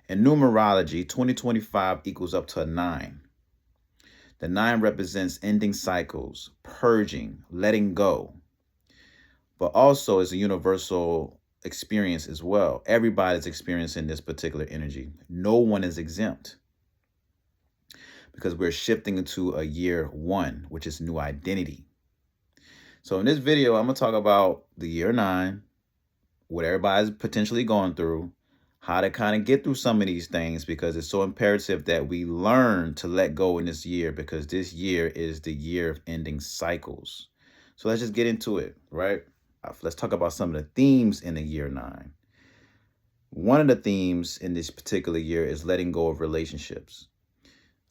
In numerology, 2025 equals up to a 9. The 9 represents ending cycles, purging, letting go, but also is a universal experience as well. Everybody's experiencing this particular energy. No one is exempt because we're shifting into a year 1, which is new identity. So in this video, I'm going to talk about the year 9, what everybody's potentially going through, how to kind of get through some of these things, because it's so imperative that we learn to let go in this year, because this year is the year of ending cycles. So let's just get into it, right? Let's talk about some of the themes in the year 9. One of the themes in this particular year is letting go of relationships.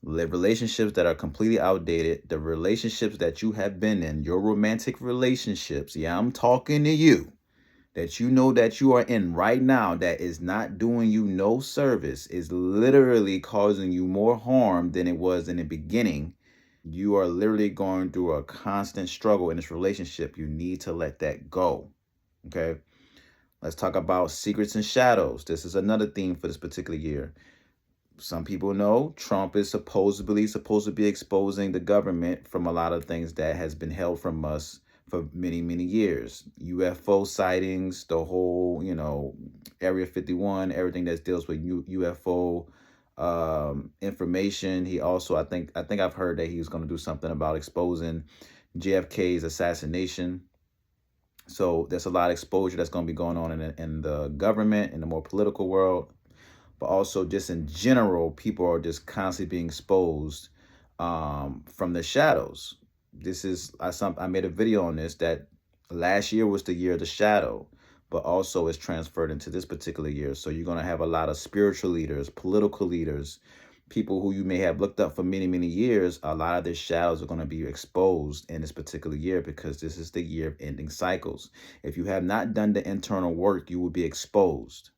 Relationships that are completely outdated, the relationships that you have been in, your romantic relationships. Yeah, I'm talking to you. That you know that you are in right now, that is not doing you no service, is literally causing you more harm than it was in the beginning. You are literally going through a constant struggle in this relationship. You need to let that go. Okay. Let's talk about secrets and shadows. This is another theme for this particular year. Some people know Trump is supposed to be exposing the government from a lot of things that has been held from us for many, many years. UFO sightings, the whole, Area 51, everything that deals with UFO information. He also, I think I've heard that he was going to do something about exposing JFK's assassination. So there's a lot of exposure that's going to be going on in the government, in the more political world, but also just in general, people are just constantly being exposed from the shadows. This is, I made a video on this, that last year was the year of the shadow, but also it's transferred into this particular year. So you're going to have a lot of spiritual leaders, political leaders, people who you may have looked up for many, many years. A lot of their shadows are going to be exposed in this particular year, because this is the year of ending cycles. If you have not done the internal work, you will be exposed.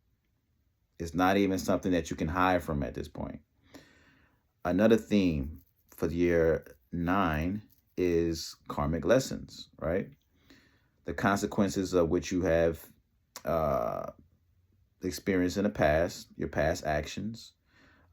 It's not even something that you can hide from at this point. Another theme for the year 9 is karmic lessons, right? The consequences of which you have experienced in the past, your past actions,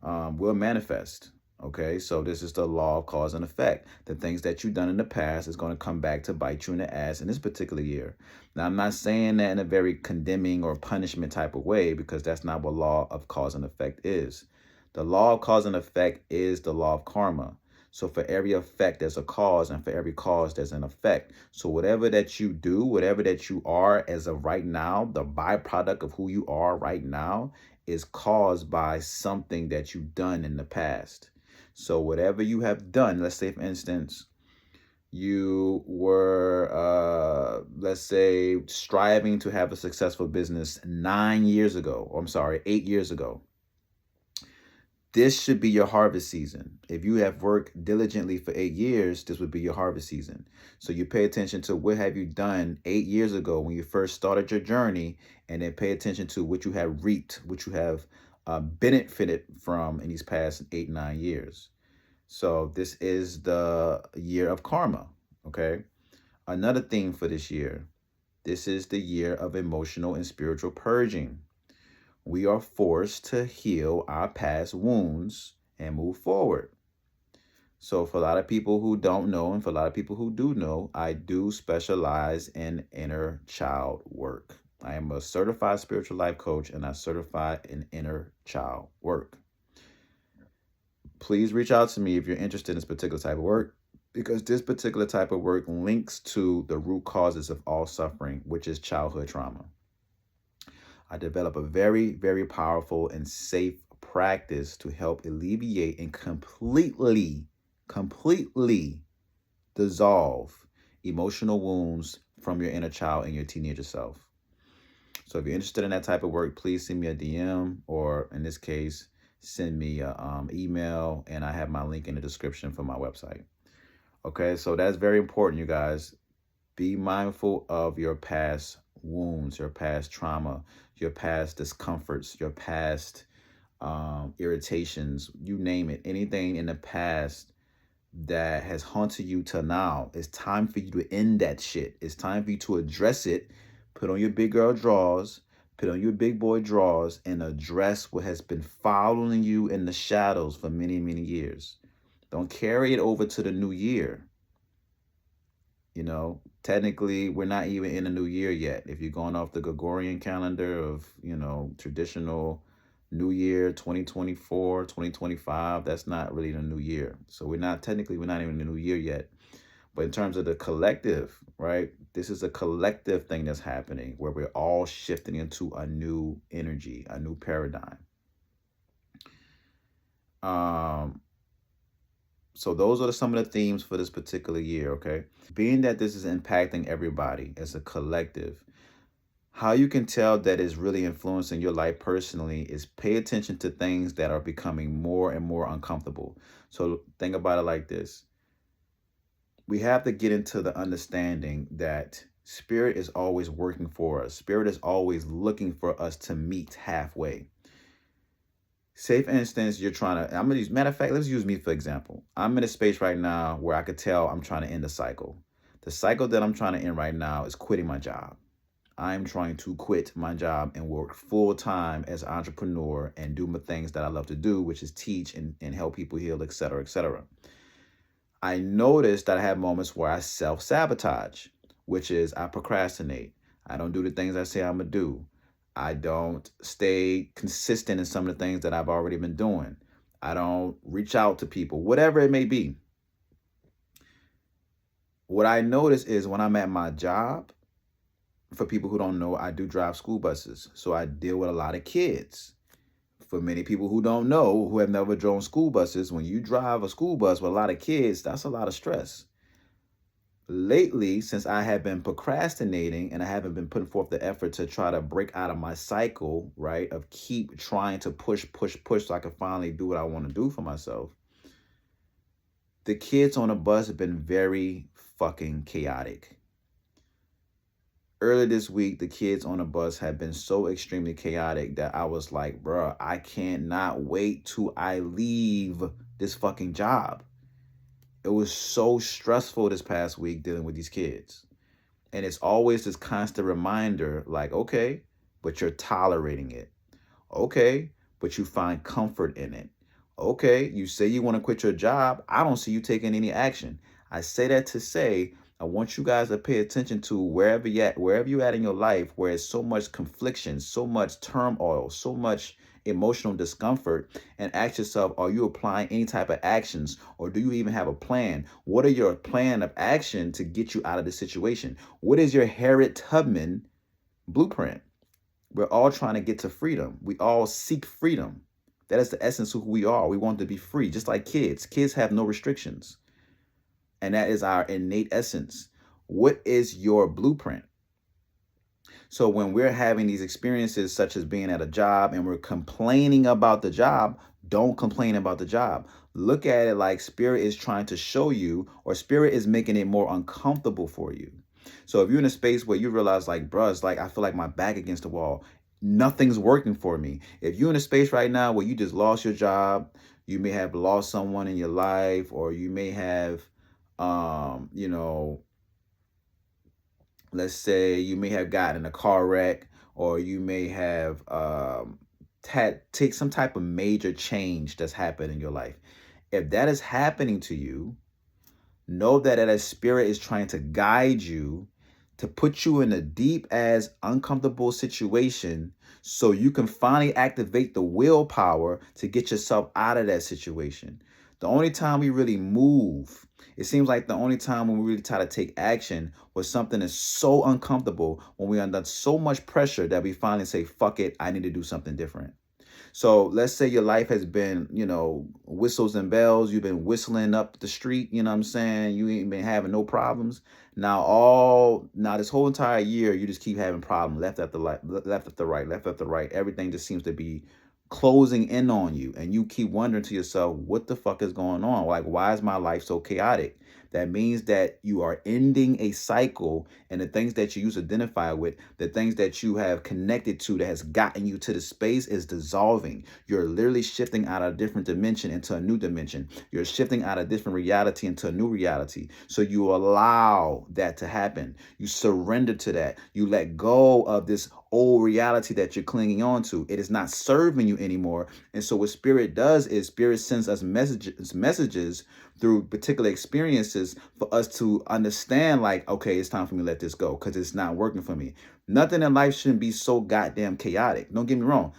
will manifest. Okay, so this is the law of cause and effect. The things that you've done in the past is going to come back to bite you in the ass in this particular year. Now, I'm not saying that in a very condemning or punishment type of way, because that's not what law of cause and effect is. The law of cause and effect is the law of karma. So for every effect, there's a cause, and for every cause, there's an effect. So whatever that you do, whatever that you are as of right now, the byproduct of who you are right now is caused by something that you've done in the past. So whatever you have done, let's say, for instance, you were, let's say, striving to have a successful business 9 years ago, or I'm sorry, 8 years ago. This should be your harvest season. If you have worked diligently for 8 years, this would be your harvest season. So you pay attention to what have you done 8 years ago when you first started your journey, and then pay attention to what you have reaped, what you have benefited from in these past 8, 9 years. So this is the year of karma, okay? Another theme for this year, this is the year of emotional and spiritual purging. We are forced to heal our past wounds and move forward. So for a lot of people who don't know, and for a lot of people who do know, I do specialize in inner child work. I am a certified spiritual life coach, and I certify in inner child work. Please reach out to me if you're interested in this particular type of work, because this particular type of work links to the root causes of all suffering, which is childhood trauma. I develop a very, very powerful and safe practice to help alleviate and completely dissolve emotional wounds from your inner child and your teenager self. So if you're interested in that type of work, please send me a DM, or in this case, send me an email, and I have my link in the description for my website. Okay, so that's very important, you guys. Be mindful of your past wounds, your past trauma, your past discomforts, your past irritations, you name it. Anything in the past that has haunted you till now, it's time for you to end that shit. It's time for you to address it. Put on your big girl drawers, Put on your big boy drawers and address what has been following you in the shadows for many, many years. Don't carry it over to the new year. Technically, we're not even in a new year yet. If you're going off the Gregorian calendar of, traditional New Year 2024, 2025, that's not really the new year. So we're not even in the new year yet. But in terms of the collective, right? This is a collective thing that's happening where we're all shifting into a new energy, a new paradigm. So those are some of the themes for this particular year, okay? Being that this is impacting everybody as a collective, how you can tell that is really influencing your life personally is pay attention to things that are becoming more and more uncomfortable. So think about it like this. We have to get into the understanding that spirit is always working for us. Spirit is always looking for us to meet halfway. Say, for instance, you're trying to, I'm going to use, matter of fact, let's use me for example. I'm in a space right now where I could tell I'm trying to end a cycle. The cycle that I'm trying to end right now is quitting my job. I'm trying to quit my job and work full time as an entrepreneur and do my things that I love to do, which is teach and help people heal, etc., etc. I noticed that I have moments where I self-sabotage, which is I procrastinate. I don't do the things I say I'm going to do. I don't stay consistent in some of the things that I've already been doing. I don't reach out to people, whatever it may be. What I notice is when I'm at my job, for people who don't know, I do drive school buses. So I deal with a lot of kids. For many people who don't know, who have never driven school buses, when you drive a school bus with a lot of kids, that's a lot of stress. Lately, since I have been procrastinating and I haven't been putting forth the effort to try to break out of my cycle, right, of keep trying to push so I can finally do what I want to do for myself, the kids on the bus have been very fucking chaotic. Earlier this week, the kids on the bus have been so extremely chaotic that I was like, bruh, I cannot wait till I leave this fucking job. It was so stressful this past week dealing with these kids. And it's always this constant reminder, like, okay, but you're tolerating it. Okay, but you find comfort in it. Okay, you say you want to quit your job. I don't see you taking any action. I say that to say, I want you guys to pay attention to wherever you at in your life, where it's so much confliction, so much turmoil, so much emotional discomfort, and ask yourself, are you applying any type of actions, or do you even have a plan? What are your plan of action to get you out of the situation? What is your Harriet Tubman blueprint? We're all trying to get to freedom. We all seek freedom. That is the essence of who we are. We want to be free, just like kids. Kids have no restrictions. And that is our innate essence. What is your blueprint? So when we're having these experiences, such as being at a job and we're complaining about the job, don't complain about the job. Look at it like spirit is trying to show you, or spirit is making it more uncomfortable for you. So if you're in a space where you realize, like, bruh, it's like I feel like my back against the wall, nothing's working for me. If you're in a space right now where you just lost your job, you may have lost someone in your life, or you may have, you know, let's say you may have gotten in a car wreck, or you may have take some type of major change that's happened in your life. If that is happening to you, know that a spirit is trying to guide you to put you in a deep as uncomfortable situation so you can finally activate the willpower to get yourself out of that situation. The only time we really move, it seems like the only time when we really try to take action was something that's so uncomfortable, when we're under so much pressure that we finally say, fuck it, I need to do something different. So let's say your life has been, whistles and bells. You've been whistling up the street, you know what I'm saying? You ain't been having no problems. Now this whole entire year, you just keep having problems left after right, left after right, left after right. Everything just seems to be closing in on you. And you keep wondering to yourself, what the fuck is going on? Like, why is my life so chaotic? That means that you are ending a cycle, and the things that you used to identify with, the things that you have connected to that has gotten you to the space is dissolving. You're literally shifting out of a different dimension into a new dimension. You're shifting out of different reality into a new reality. So you allow that to happen. You surrender to that. You let go of this old reality that you're clinging on to. It is not serving you anymore. And so what spirit does is spirit sends us messages through particular experiences for us to understand, like, okay, it's time for me to let this go because it's not working for me. Nothing in life shouldn't be so goddamn chaotic. Don't get me wrong.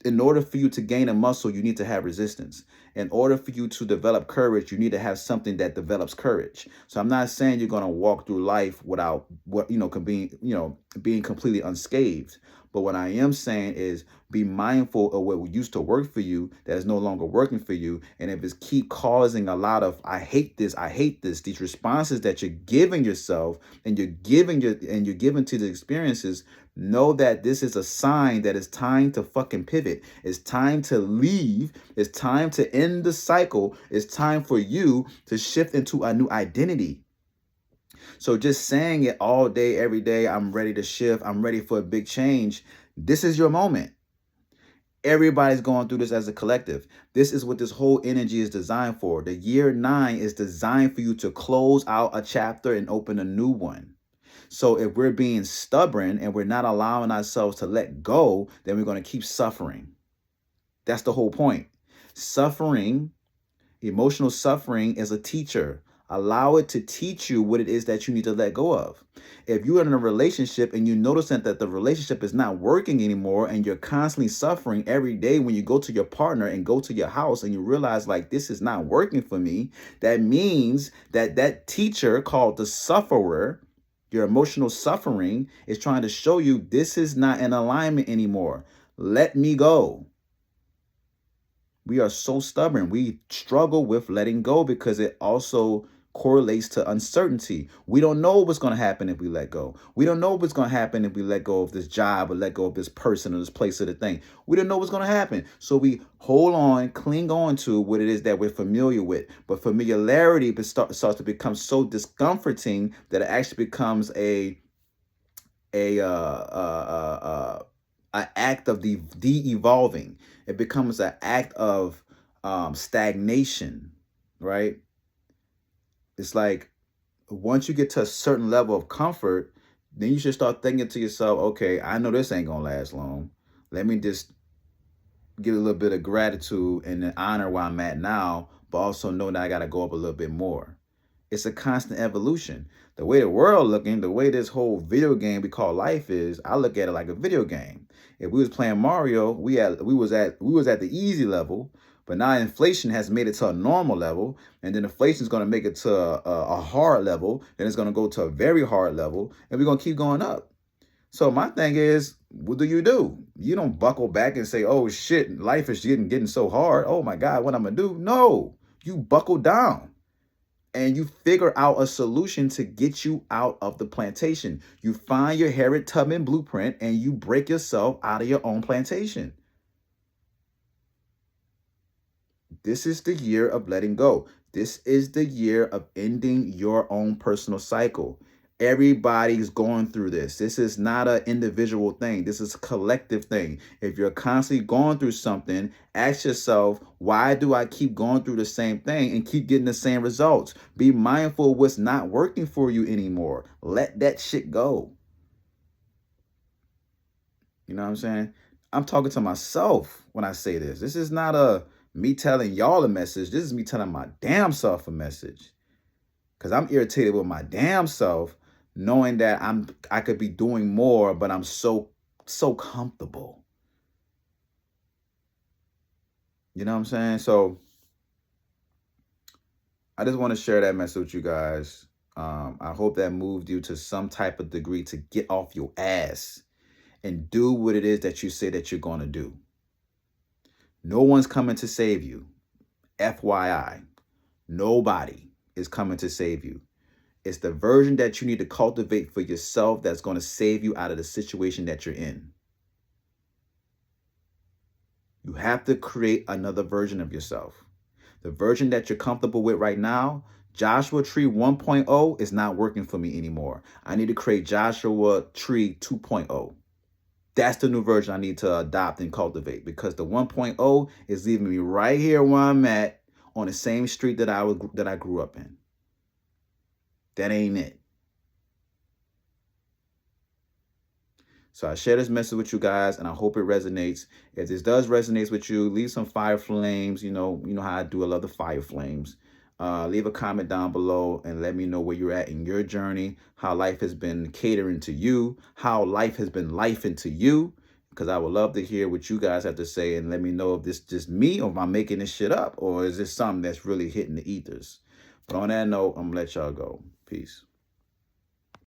In order for you to gain a muscle, you need to have resistance. In order for you to develop courage, you need to have something that develops courage. So I'm not saying you're going to walk through life without being completely unscathed. But what I am saying is be mindful of what used to work for you that is no longer working for you. And if it's keep causing a lot of I hate this, these responses that you're giving yourself and you're giving to the experiences, know that this is a sign that it's time to fucking pivot. It's time to leave. It's time to end the cycle. It's time for you to shift into a new identity. So just saying it all day, every day, I'm ready to shift, I'm ready for a big change. This is your moment. Everybody's going through this as a collective. This is what this whole energy is designed for. The year 9 is designed for you to close out a chapter and open a new one. So if we're being stubborn and we're not allowing ourselves to let go, then we're going to keep suffering. That's the whole point. Suffering, emotional suffering, is a teacher. Allow it to teach you what it is that you need to let go of. If you're in a relationship and you notice that the relationship is not working anymore and you're constantly suffering every day when you go to your partner and go to your house and you realize, like, this is not working for me, that means that that teacher called the sufferer, your emotional suffering, is trying to show you this is not in alignment anymore. Let me go. We are so stubborn. We struggle with letting go because it also correlates to uncertainty. We don't know what's going to happen if we let go. We don't know what's going to happen if we let go of this job or let go of this person or this place or the thing. We don't know what's going to happen. So we hold on, cling on to what it is that we're familiar with. But familiarity starts to become so discomforting that it actually becomes a act of de-evolving. It becomes an act of stagnation, right? It's like once you get to a certain level of comfort, then you should start thinking to yourself, okay, I know this ain't gonna last long. Let me just get a little bit of gratitude and honor where I'm at now, but also know that I gotta go up a little bit more. It's a constant evolution. The way the world looking, the way this whole video game we call life is, I look at it like a video game. If we was playing Mario, we was at the easy level, but now inflation has made it to a normal level, and then inflation is going to make it to a hard level, then it's going to go to a very hard level, and we're going to keep going up. So my thing is, what do? You don't buckle back and say, oh shit, life is getting so hard. Oh my God, what I'm going to do? No, you buckle down. And you figure out a solution to get you out of the plantation. You find your Harriet Tubman blueprint and you break yourself out of your own plantation. This is the year of letting go. This is the year of ending your own personal cycle. Everybody's going through this. This is not an individual thing. This is a collective thing. If you're constantly going through something, ask yourself, why do I keep going through the same thing and keep getting the same results? Be mindful of what's not working for you anymore. Let that shit go. You know what I'm saying? I'm talking to myself when I say this. This is not me telling y'all a message. This is me telling my damn self a message. Because I'm irritated with my damn self, knowing that I could be doing more, but I'm so comfortable. You know what I'm saying? So I just want to share that message with you guys. I hope that moved you to some type of degree to get off your ass and do what it is that you say that you're going to do. No one's coming to save you. FYI, nobody is coming to save you. It's the version that you need to cultivate for yourself that's going to save you out of the situation that you're in. You have to create another version of yourself. The version that you're comfortable with right now, Joshua Tree 1.0 is not working for me anymore. I need to create Joshua Tree 2.0. That's the new version I need to adopt and cultivate, because the 1.0 is leaving me right here where I'm at on the same street that I grew up in. That ain't it. So I share this message with you guys, and I hope it resonates. If this does resonate with you, leave some fire flames. You know how I do. I love the fire flames. Leave a comment down below and let me know where you're at in your journey, how life has been catering to you, how life has been lifing to you, because I would love to hear what you guys have to say, and let me know if this is just me, or if I'm making this shit up, or is this something that's really hitting the ethers. But on that note, I'm going to let y'all go. Peace.